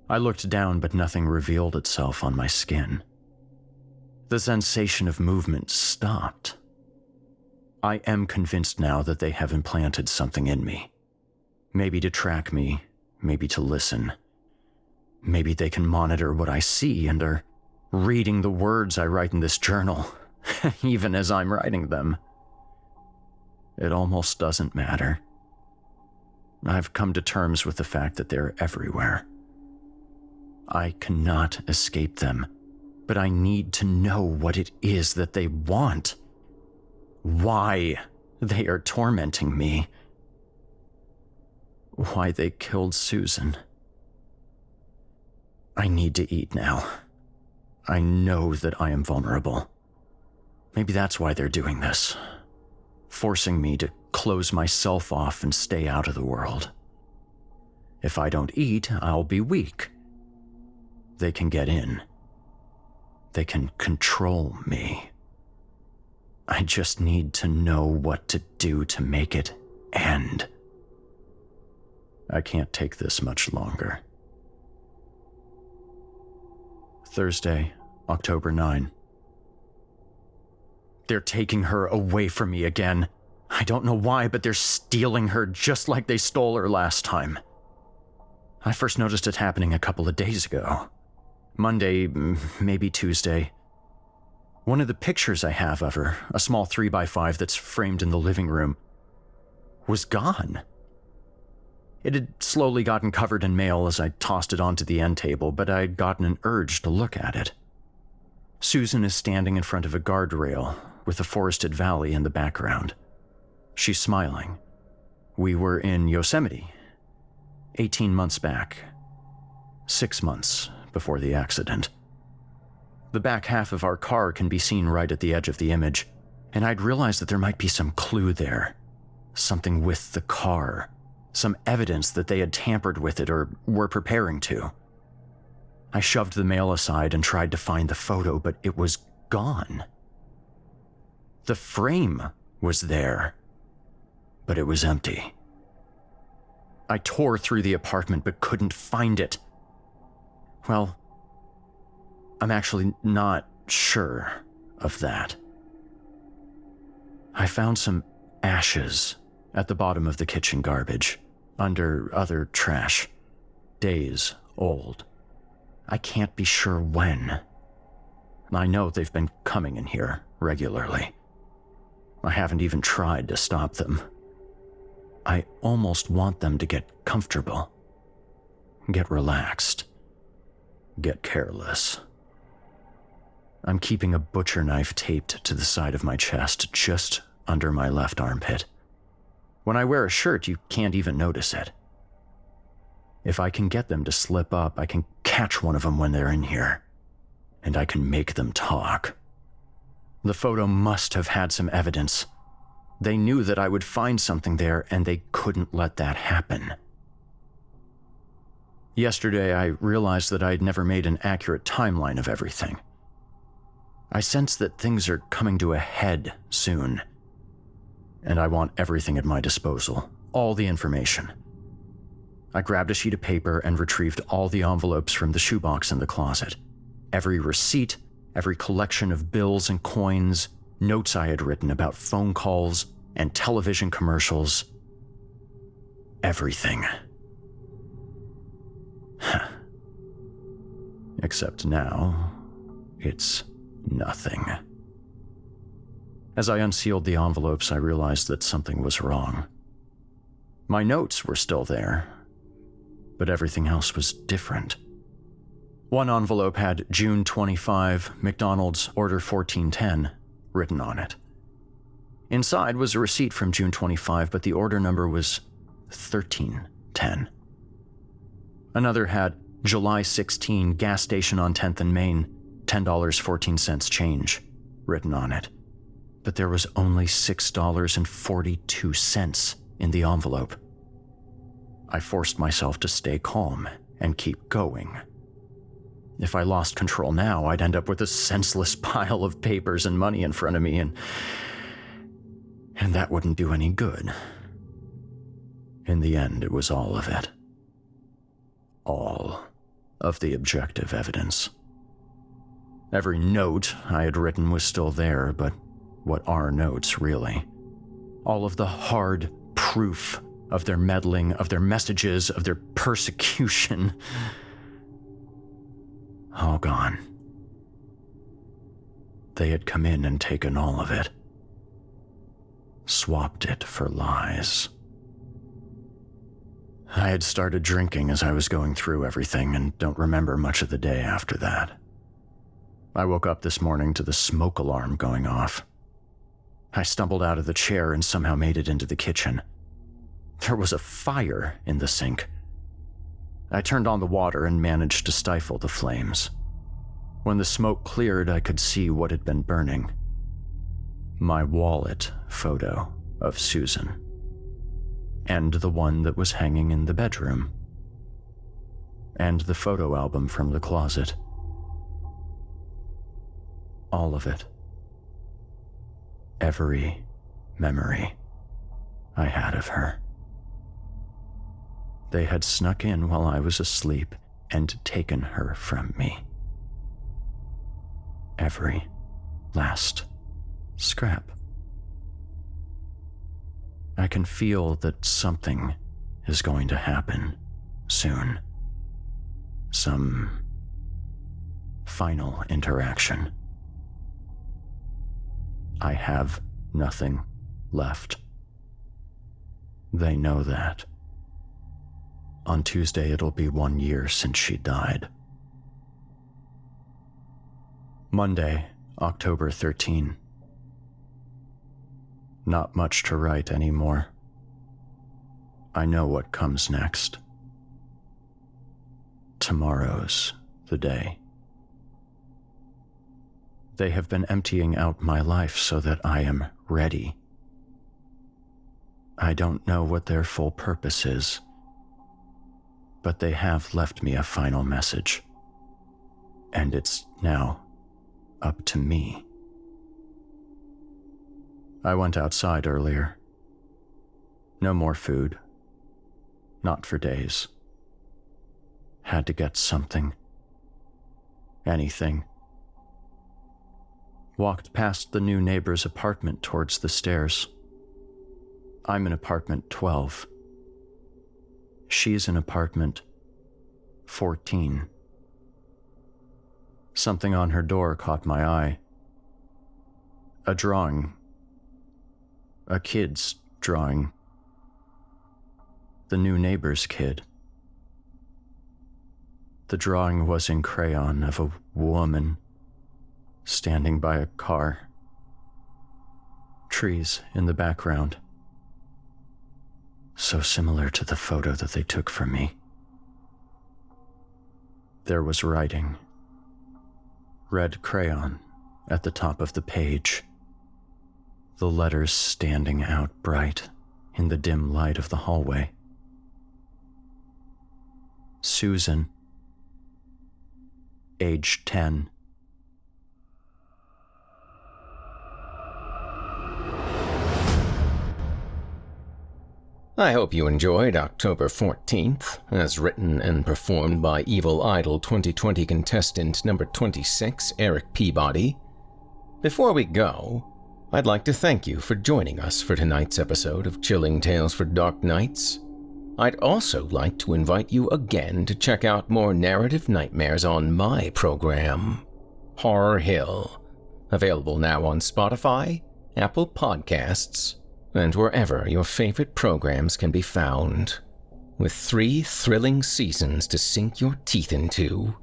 I looked down, but nothing revealed itself on my skin. The sensation of movement stopped. I am convinced now that they have implanted something in me. Maybe to track me, maybe to listen. Maybe they can monitor what I see and are reading the words I write in this journal, even as I'm writing them. It almost doesn't matter. I've come to terms with the fact that they're everywhere. I cannot escape them, but I need to know what it is that they want. Why they are tormenting me. Why they killed Susan. I need to eat now. I know that I am vulnerable. Maybe that's why they're doing this, forcing me to close myself off and stay out of the world. If I don't eat, I'll be weak. They can get in. They can control me. I just need to know what to do to make it end. I can't take this much longer. Thursday, October 9. They're taking her away from me again. I don't know why, but they're stealing her just like they stole her last time. I first noticed it happening a couple of days ago. Monday, maybe Tuesday. One of the pictures I have of her, a small 3x5 that's framed in the living room, was gone. It had slowly gotten covered in mail as I tossed it onto the end table, but I'd gotten an urge to look at it. Susan is standing in front of a guardrail with a forested valley in the background. She's smiling. We were in Yosemite, 18 months back, 6 months before the accident. The back half of our car can be seen right at the edge of the image, and I'd realized that there might be some clue there, something with the car, some evidence that they had tampered with it or were preparing to. I shoved the mail aside and tried to find the photo, but it was gone. The frame was there, but it was empty. I tore through the apartment but couldn't find it. Well, I'm actually not sure of that. I found some ashes at the bottom of the kitchen garbage, under other trash, days old. I can't be sure when. I know they've been coming in here regularly. I haven't even tried to stop them. I almost want them to get comfortable, get relaxed, get careless. I'm keeping a butcher knife taped to the side of my chest, just under my left armpit. When I wear a shirt, you can't even notice it. If I can get them to slip up, I can catch one of them when they're in here, and I can make them talk. The photo must have had some evidence. They knew that I would find something there, and they couldn't let that happen. Yesterday, I realized that I'd never made an accurate timeline of everything. I sense that things are coming to a head soon, and I want everything at my disposal, all the information. I grabbed a sheet of paper and retrieved all the envelopes from the shoebox in the closet. Every receipt, every collection of bills and coins, notes I had written about phone calls and television commercials. Everything. Except now, it's nothing. As I unsealed the envelopes, I realized that something was wrong. My notes were still there, but everything else was different. One envelope had June 25, McDonald's, order 1410, written on it. Inside was a receipt from June 25, but the order number was 1310. Another had July 16, gas station on 10th and Main, $10.14 change, written on it. But there was only $6.42 in the envelope. I forced myself to stay calm and keep going. If I lost control now, I'd end up with a senseless pile of papers and money in front of me, and that wouldn't do any good. In the end, it was all of it. All of the objective evidence. Every note I had written was still there, but what are notes, really? All of the hard proof of their meddling, of their messages, of their persecution. All gone. They had come in and taken all of it. Swapped it for lies. I had started drinking as I was going through everything and don't remember much of the day after that. I woke up this morning to the smoke alarm going off. I stumbled out of the chair and somehow made it into the kitchen. There was a fire in the sink. I turned on the water and managed to stifle the flames. When the smoke cleared, I could see what had been burning. My wallet photo of Susan. And the one that was hanging in the bedroom. And the photo album from the closet. All of it. Every memory I had of her. They had snuck in while I was asleep and taken her from me. Every last scrap. I can feel that something is going to happen soon. Some final interaction. I have nothing left. They know that. On Tuesday, it'll be 1 year since she died. Monday, October 13. Not much to write anymore. I know what comes next. Tomorrow's the day. They have been emptying out my life so that I am ready. I don't know what their full purpose is, but they have left me a final message, and it's now up to me. I went outside earlier. No more food. Not for days. Had to get something. Anything. Walked past the new neighbor's apartment towards the stairs. I'm in apartment 12. She's in apartment 14. Something on her door caught my eye. A drawing. A kid's drawing. The new neighbor's kid. The drawing was in crayon of a woman standing by a car. Trees in the background. So similar to the photo that they took from me. There was writing. Red crayon at the top of the page. The letters standing out bright in the dim light of the hallway. Susan, age 10. I hope you enjoyed October 14th, as written and performed by Evil Idol 2020 contestant number 26, Erik Peabody. Before we go, I'd like to thank you for joining us for tonight's episode of Chilling Tales for Dark Nights. I'd also like to invite you again to check out more narrative nightmares on my program, Horror Hill, available now on Spotify, Apple Podcasts, and wherever your favorite programs can be found. With 3 thrilling seasons to sink your teeth into,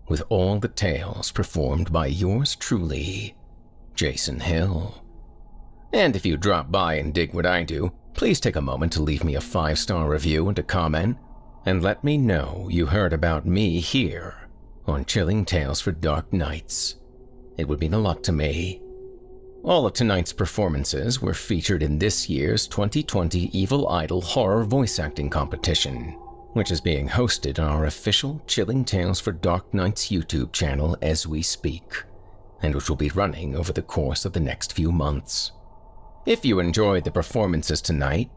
with all the tales performed by yours truly, Jason Hill. And if you drop by and dig what I do, please take a moment to leave me a 5-star review and a comment, and let me know you heard about me here on Chilling Tales for Dark Nights. It would mean a lot to me. All of tonight's performances were featured in this year's 2020 Evil Idol Horror Voice Acting Competition, which is being hosted on our official Chilling Tales for Dark Nights YouTube channel as we speak, and which will be running over the course of the next few months. If you enjoyed the performances tonight,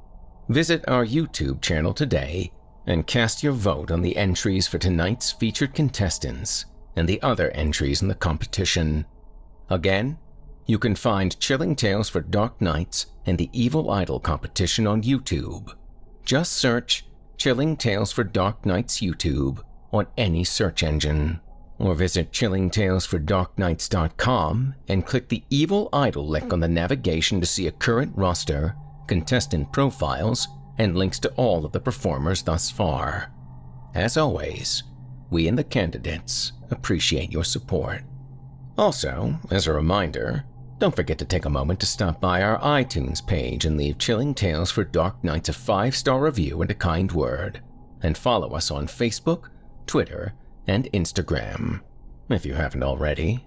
visit our YouTube channel today and cast your vote on the entries for tonight's featured contestants and the other entries in the competition. Again, you can find Chilling Tales for Dark Nights and the Evil Idol competition on YouTube. Just search Chilling Tales for Dark Nights YouTube on any search engine, or visit chillingtalesfordarknights.com and click the Evil Idol link on the navigation to see a current roster, contestant profiles, and links to all of the performers thus far. As always, we and the candidates appreciate your support. Also, as a reminder, don't forget to take a moment to stop by our iTunes page and leave Chilling Tales for Dark Nights a 5-star review and a kind word, and follow us on Facebook, Twitter, and Instagram, if you haven't already.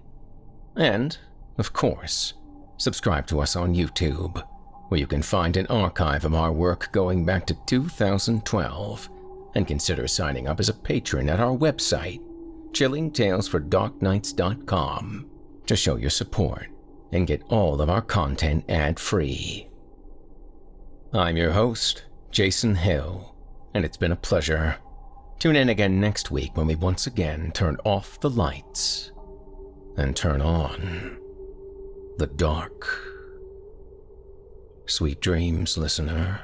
And, of course, subscribe to us on YouTube, where you can find an archive of our work going back to 2012, and consider signing up as a patron at our website, chillingtalesfordarknights.com, to show your support and get all of our content ad-free. I'm your host, Jason Hill, and it's been a pleasure. Tune in again next week when we once again turn off the lights and turn on the dark. Sweet dreams, listener.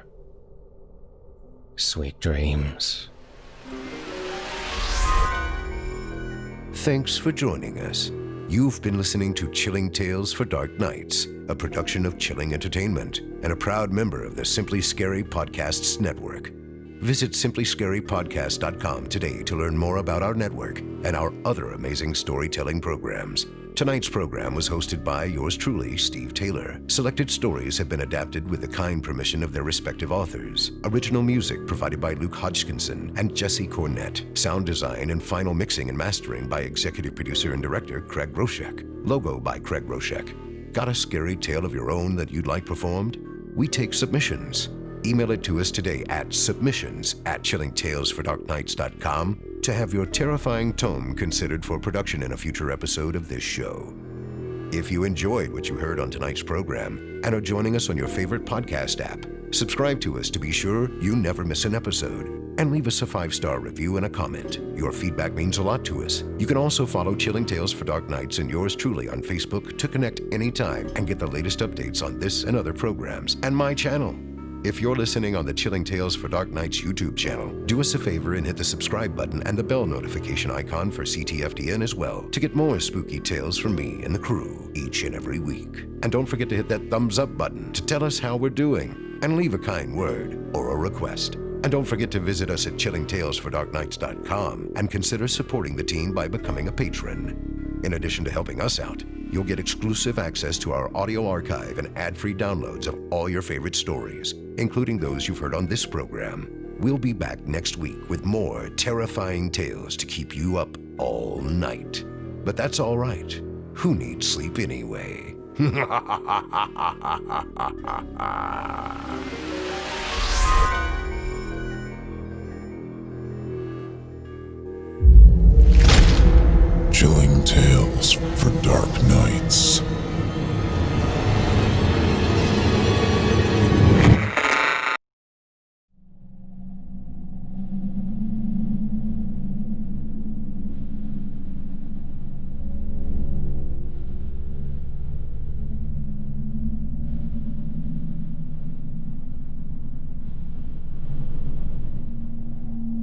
Sweet dreams. Thanks for joining us. You've been listening to Chilling Tales for Dark Nights, a production of Chilling Entertainment and a proud member of the Simply Scary Podcasts network. Visit simplyscarypodcast.com today to learn more about our network and our other amazing storytelling programs. Tonight's program was hosted by yours truly, Steve Taylor. Selected stories have been adapted with the kind permission of their respective authors. Original music provided by Luke Hodgkinson and Jesse Cornett. Sound design and final mixing and mastering by executive producer and director Craig Roshek. Logo by Craig Roshek. Got a scary tale of your own that you'd like performed? We take submissions. Email it to us today at submissions@chillingtalesfordarknights.com to have your terrifying tome considered for production in a future episode of this show. If you enjoyed what you heard on tonight's program and are joining us on your favorite podcast app, subscribe to us to be sure you never miss an episode, and leave us a 5-star review and a comment. Your feedback means a lot to us. You can also follow Chilling Tales for Dark Nights and yours truly on Facebook to connect anytime and get the latest updates on this and other programs and my channel. If you're listening on the Chilling Tales for Dark Nights YouTube channel, do us a favor and hit the subscribe button and the bell notification icon for CTFDN as well to get more spooky tales from me and the crew each and every week. And don't forget to hit that thumbs up button to tell us how we're doing and leave a kind word or a request. And don't forget to visit us at chillingtalesfordarknights.com and consider supporting the team by becoming a patron. In addition to helping us out, you'll get exclusive access to our audio archive and ad-free downloads of all your favorite stories, including those you've heard on this program. We'll be back next week with more terrifying tales to keep you up all night. But that's all right. Who needs sleep anyway? Chilling Tales for Dark Nights.